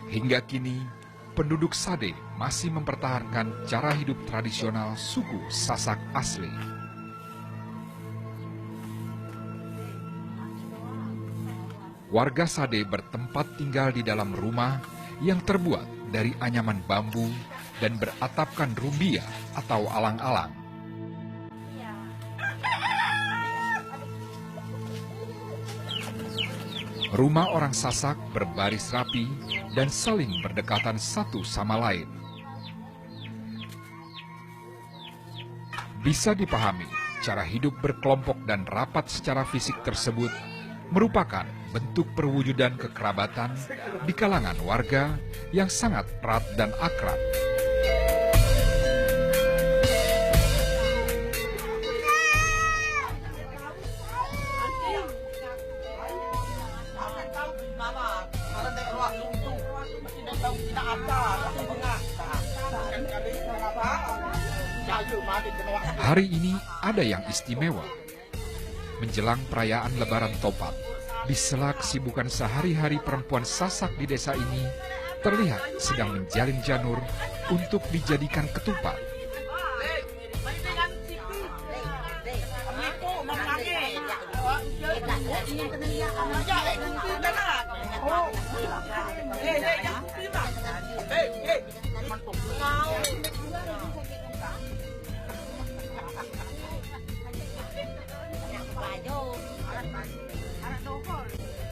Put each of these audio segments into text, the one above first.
Hingga kini, penduduk Sade masih mempertahankan cara hidup tradisional suku Sasak asli. Warga Sade bertempat tinggal di dalam rumah yang terbuat dari anyaman bambu dan beratapkan rumbia atau alang-alang. Rumah orang Sasak berbaris rapi dan saling berdekatan satu sama lain. Bisa dipahami, cara hidup berkelompok dan rapat secara fisik tersebut merupakan bentuk perwujudan kekerabatan di kalangan warga yang sangat erat dan akrab. Hari ini ada yang istimewa. Menjelang perayaan Lebaran Topat, di sela kesibukan sehari-hari perempuan Sasak di desa ini, terlihat sedang menjalin janur untuk dijadikan ketupat.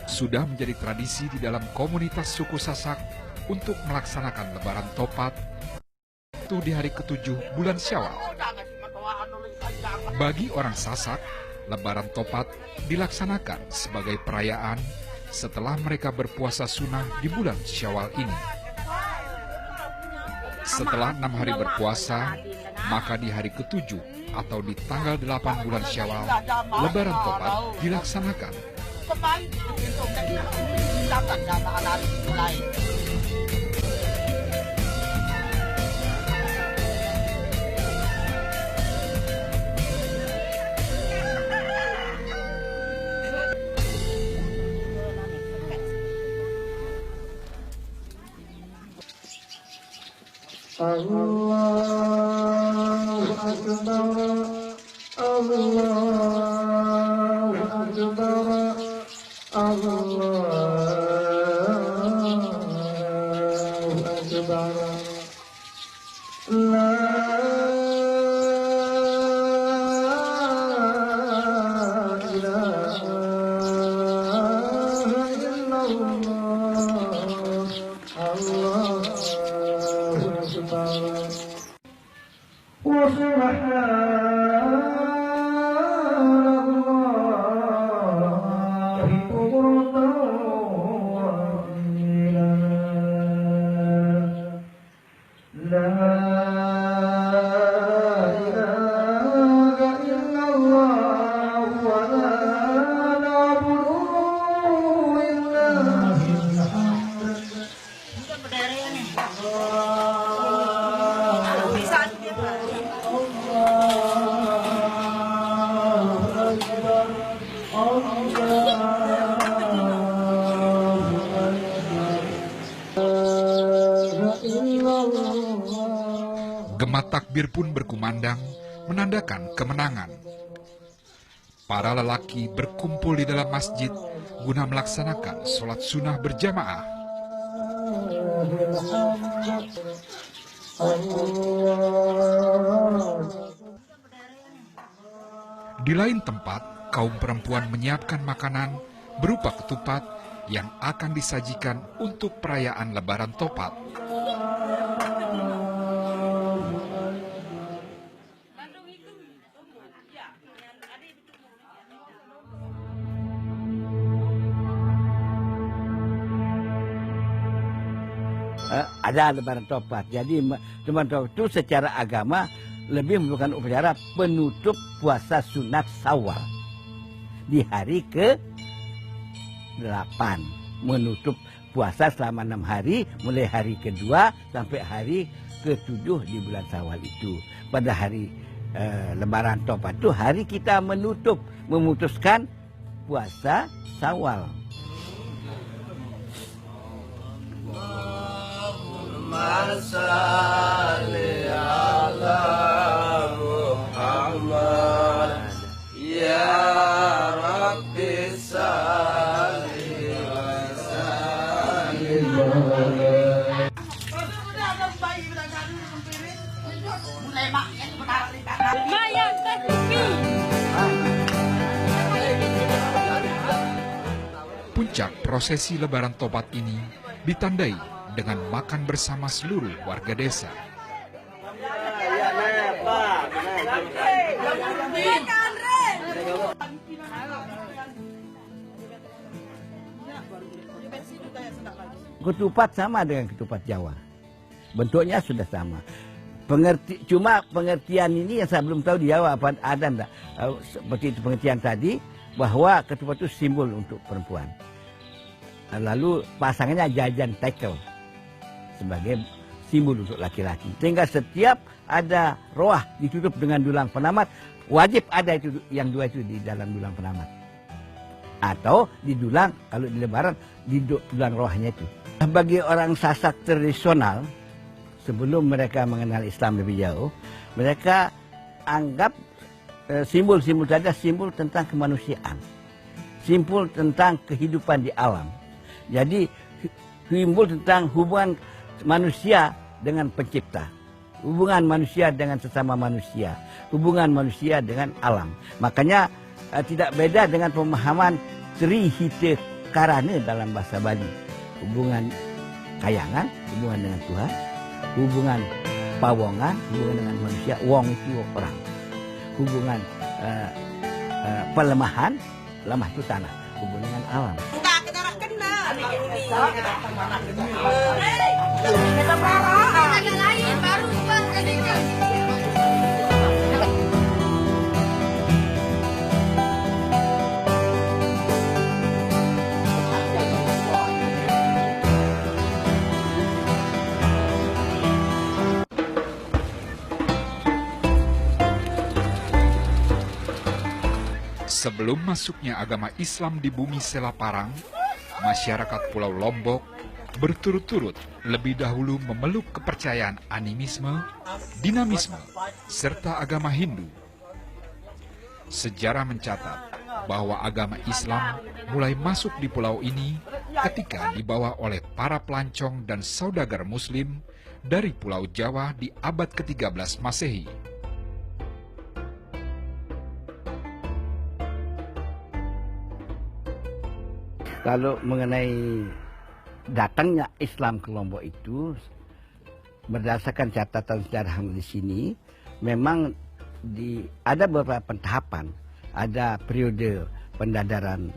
Sudah menjadi tradisi di dalam komunitas suku Sasak untuk melaksanakan Lebaran Topat itu di hari ke-7 bulan Syawal. Bagi orang Sasak, Lebaran Topat dilaksanakan sebagai perayaan setelah mereka berpuasa sunnah di bulan Syawal ini. Setelah 6 hari berpuasa, maka di hari ke-7 atau di tanggal 8 bulan Syawal, Lebaran Topat dilaksanakan. Allahu Akbar, Allahu Akbar, Allahu Akbar. La ilaha illallah, Allahu Akbar. Wa subhanallahi Gema takbir pun berkumandang, menandakan kemenangan. Para lelaki berkumpul di dalam masjid guna melaksanakan sholat sunnah berjamaah. Di lain tempat, kaum perempuan menyiapkan makanan berupa ketupat yang akan disajikan untuk perayaan Lebaran Topat. Ada Lebaran Topat. Jadi Lebaran Topat itu secara agama lebih merupakan upacara penutup puasa sunat Syawal di hari ke-8, menutup puasa selama 6 hari, mulai hari kedua sampai hari ke-7 di bulan Syawal itu. Pada hari Lebaran Topat itu hari kita memutuskan puasa Syawal. salli ala Muhammad ya Rabbi salli wa sallim. Puncak prosesi Lebaran Tobat ini ditandai dengan makan bersama seluruh warga desa. Ketupat sama dengan ketupat Jawa. Bentuknya sudah sama. Cuma pengertian ini yang saya belum tahu di Jawa apa ada enggak. Seperti itu pengertian tadi bahwa ketupat itu simbol untuk perempuan. Lalu pasangannya jajan tekel sebagai simbol untuk laki-laki. Sehingga setiap ada roah ditutup dengan dulang penamat, wajib ada itu yang dua itu di dalam dulang penamat. Atau di dulang, kalau di Lebaran, di dulang rohnya itu. Bagi orang Sasak tradisional, sebelum mereka mengenal Islam lebih jauh, mereka anggap simbol-simbol saja simbol tentang kemanusiaan. Simbol tentang kehidupan di alam. Jadi simbol tentang hubungan manusia dengan pencipta. Hubungan manusia dengan sesama manusia. Hubungan manusia dengan alam. Makanya tidak beda dengan pemahaman Tri Hite Karana dalam bahasa Bali. Hubungan kayangan, hubungan dengan Tuhan. Hubungan pawongan, hubungan dengan manusia. Wong itu orang. Hubungan pelemahan, lemah itu tanah. Hubungan dengan alam. Sebelum masuknya agama Islam di bumi Selaparang, masyarakat Pulau Lombok berturut-turut lebih dahulu memeluk kepercayaan animisme, dinamisme, serta agama Hindu. Sejarah mencatat bahwa agama Islam mulai masuk di pulau ini ketika dibawa oleh para pelancong dan saudagar Muslim dari Pulau Jawa di abad ke-13 Masehi. Kalau mengenai datangnya Islam ke Lombok itu, berdasarkan catatan sejarah di sini, memang ada beberapa tahapan. Ada periode pendadaran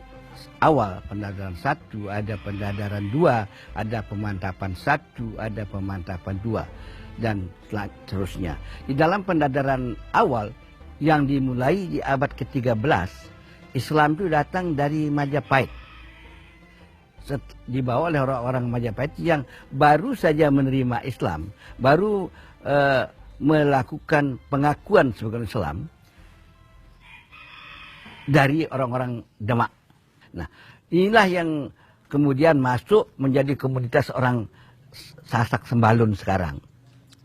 awal, pendadaran 1, ada pendadaran 2, ada pemantapan 1, ada pemantapan 2, dan seterusnya. Di dalam pendadaran awal yang dimulai di abad ke-13, Islam itu datang dari Majapahit. Dibawa oleh orang-orang Majapahit yang baru saja menerima Islam, baru melakukan pengakuan sebagai Islam dari orang-orang Demak. Nah, inilah yang kemudian masuk menjadi komunitas orang Sasak Sembalun sekarang,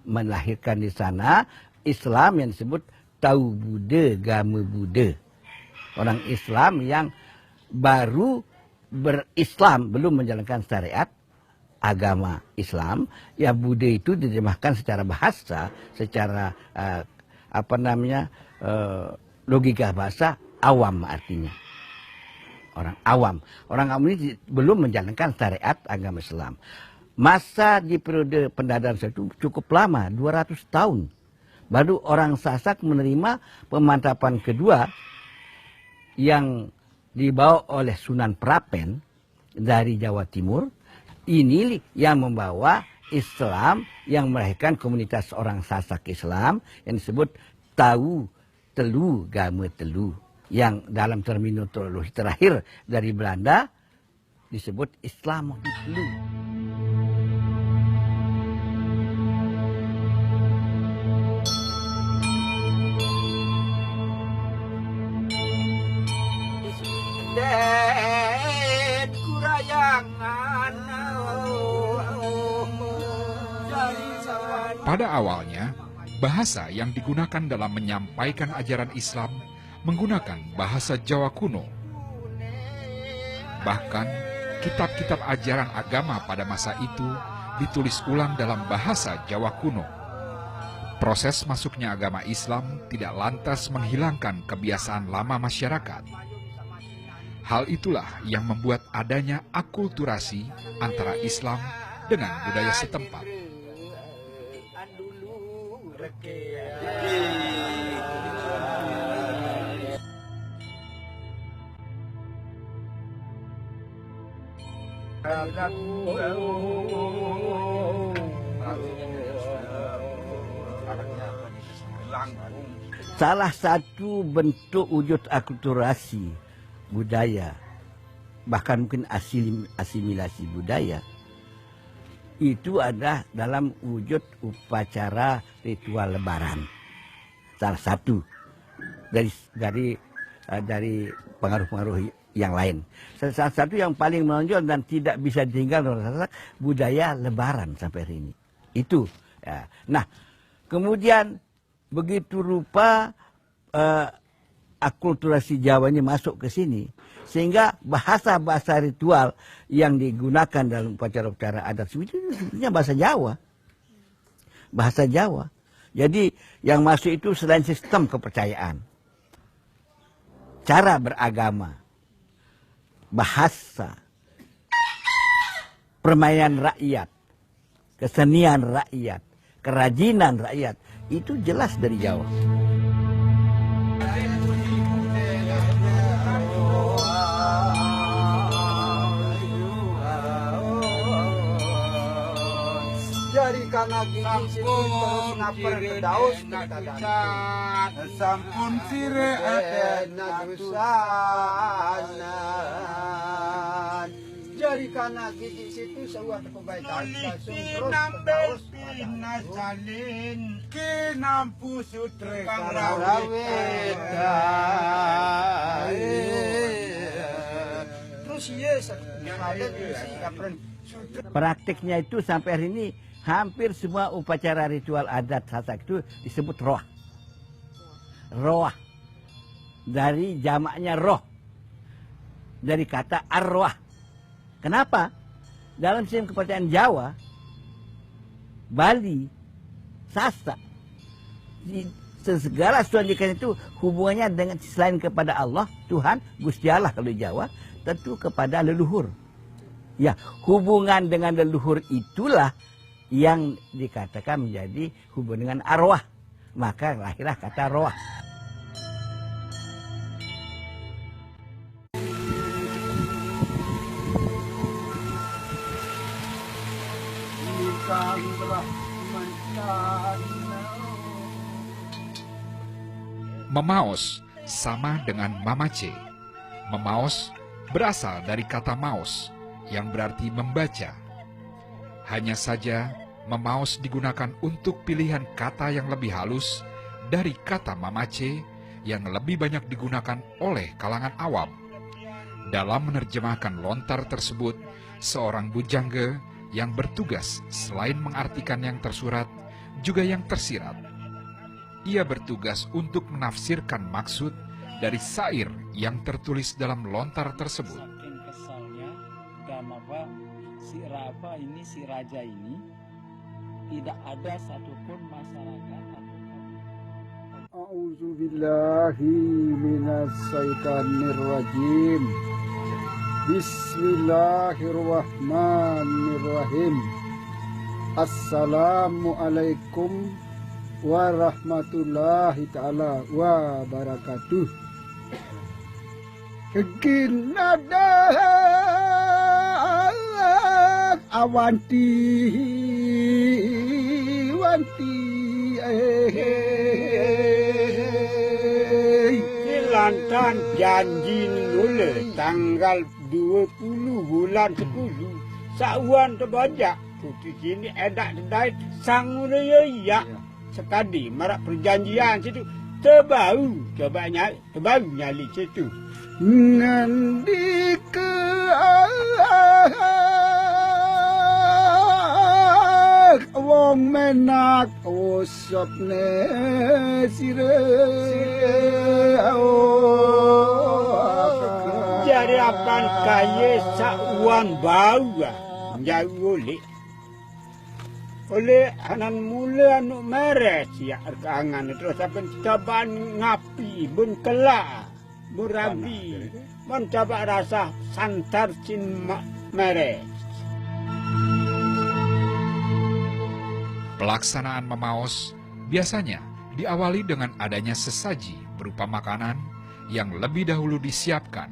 melahirkan di sana Islam yang disebut Tau Buddha Gama Buddha. Orang Islam yang baru berislam, belum menjalankan syariat agama Islam. Ya, Buddha itu diterjemahkan secara bahasa, secara logika bahasa awam artinya. Orang awam. Orang awam ini belum menjalankan syariat agama Islam. Masa di periode pendadaran itu cukup lama, 200 tahun. Baru orang Sasak menerima pemantapan kedua yang dibawa oleh Sunan Prapen dari Jawa Timur. Ini yang membawa Islam, yang melahirkan komunitas orang Sasak Islam yang disebut Tau Telu Gama Telu, yang dalam terminologi terakhir dari Belanda disebut Islam Telu. Kurayangan dari Pada awalnya, bahasa yang digunakan dalam menyampaikan ajaran Islam menggunakan bahasa Jawa kuno. Bahkan, kitab-kitab ajaran agama pada masa itu ditulis ulang dalam bahasa Jawa kuno. Proses masuknya agama Islam tidak lantas menghilangkan kebiasaan lama masyarakat. Hal itulah yang membuat adanya akulturasi antara Islam dengan budaya setempat. Salah satu bentuk wujud akulturasi budaya, bahkan mungkin asimilasi budaya, itu ada dalam wujud upacara ritual Lebaran. Salah satu dari pengaruh-pengaruh yang lain. Salah satu yang paling menonjol dan tidak bisa ditinggal budaya Lebaran sampai hari ini. Itu. Ya. Nah, kemudian begitu rupa akulturasi Jawa ini masuk ke sini, sehingga bahasa-bahasa ritual yang digunakan dalam upacara-upacara adat itu sebenarnya bahasa Jawa. Bahasa Jawa. Jadi yang masuk itu selain sistem kepercayaan, cara beragama, bahasa, permainan rakyat, kesenian rakyat, kerajinan rakyat, itu jelas dari Jawa. Dari kana gigi situ terus naper ke daus sampun sire nadusanan. Dari kana gigi situ sebuah kebaikan langsung terus ke daus nasalin ke nampu sutre karaweta. Terus yes ada si kapren. Praktiknya itu sampai hari ini hampir semua upacara ritual adat Sasak itu disebut roh. Roh. Dari jamaknya roh. Dari kata arwah. Kenapa? Dalam sistem kepercayaan Jawa, Bali, Sasak, segala sesuatu itu hubungannya dengan selain kepada Allah, Tuhan, Gusti Allah kalau di Jawa, tentu kepada leluhur. Ya, hubungan dengan leluhur itulah yang dikatakan menjadi hubungan dengan arwah. Maka lahirlah kata roh. Memaos sama dengan mamace. Memaos berasal dari kata maos yang berarti membaca. Hanya saja memaos digunakan untuk pilihan kata yang lebih halus dari kata mamace yang lebih banyak digunakan oleh kalangan awam. Dalam menerjemahkan lontar tersebut, seorang bujangga yang bertugas selain mengartikan yang tersurat, juga yang tersirat. Ia bertugas untuk menafsirkan maksud dari syair yang tertulis dalam lontar tersebut. Saking kesalnya, kenapa si Rafa ini, si raja ini, tidak ada satupun masyarakat atau A'udzubillahi minasyaitonirrajim. Bismillahirrahmanirrahim. Assalamualaikum warahmatullahi ta'ala wabarakatuh. Ginada awanti wanti Lantan janji nule tanggal 20 bulan 10 sauan terbajak putu sini edak dedai sang raya ya sekali marak perjanjian situ terbau coba nyali terbau nyali situ ngendi ke wong wong menak usopne sire Jadi apaan kaya sakwan bau jauh oleh anan mula anu mere siak rekangan terus akan cobaan ngapi bun kelak burabi mencoba rasa santar cin mere. Pelaksanaan memaos biasanya diawali dengan adanya sesaji berupa makanan yang lebih dahulu disiapkan.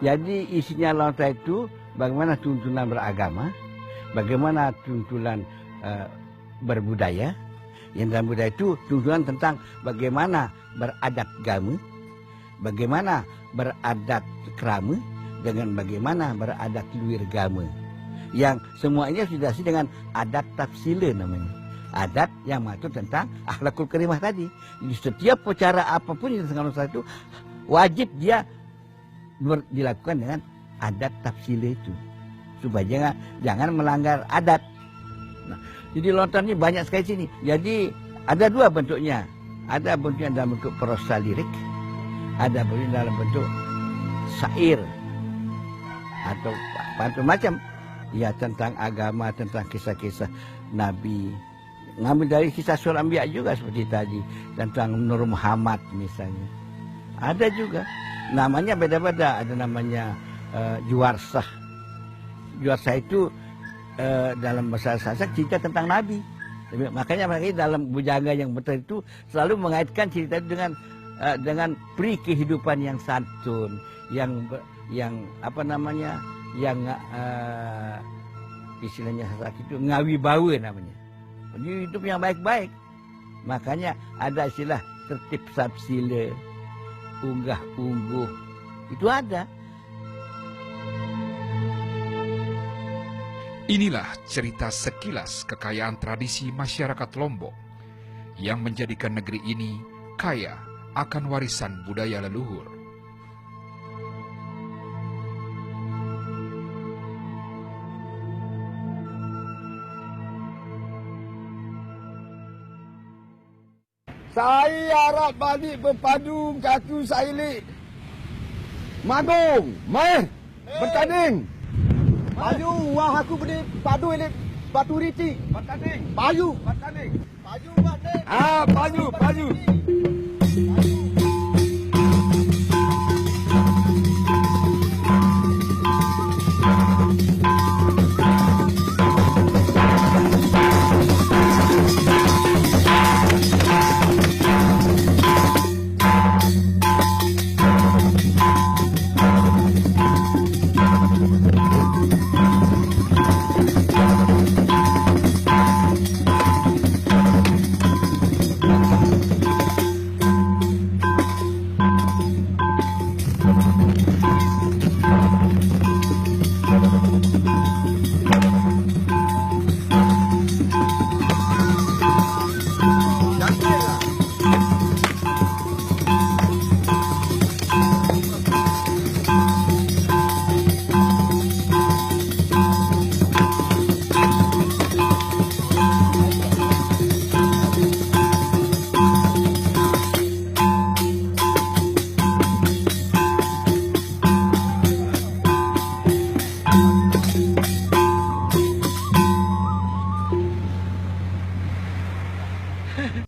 Jadi isinya lontar itu bagaimana tuntunan beragama, bagaimana tuntunan berbudaya. Yang dalam budaya itu tuntunan tentang bagaimana beradat gamu, bagaimana beradat krama, dengan bagaimana beradat luir gamu. Yang semuanya sudah dengan adat tafsila namanya. Adat yang mengatur tentang akhlakul karimah tadi. Jadi setiap cara apapun yang dilakukan Ustaz itu wajib dia dilakukan dengan adat tafsila itu. Supaya jangan melanggar adat. Nah, jadi lontar ini banyak sekali sini. Jadi ada dua bentuknya. Ada bentuknya dalam bentuk prosa lirik. Ada bentuknya dalam bentuk syair. Atau macam-macam. Ya tentang agama, tentang kisah-kisah Nabi. Ngambil dari kisah surah Anbiya juga seperti tadi. Tentang Nur Muhammad misalnya. Ada juga. Namanya beda-beda. Ada namanya Juwarsah. Juwarsah itu dalam bahasa Sasak cerita tentang Nabi. Makanya mereka dalam bujangga yang betul itu selalu mengaitkan cerita itu dengan pri kehidupan yang santun, yang apa namanya, yang istilahnya Sasak itu ngawibawa namanya. Jadi hidup yang baik-baik. Makanya ada istilah tertib sabsila, unggah-ungguh. Itu ada. Inilah cerita sekilas kekayaan tradisi masyarakat Lombok yang menjadikan negeri ini kaya akan warisan budaya leluhur. Saya harap balik berpadu kaku Saili. Magung, mai bertanding. Payu wah aku beri padu ini batu riti. Bertanding. Payu bertanding. Payu bertanding. Payu.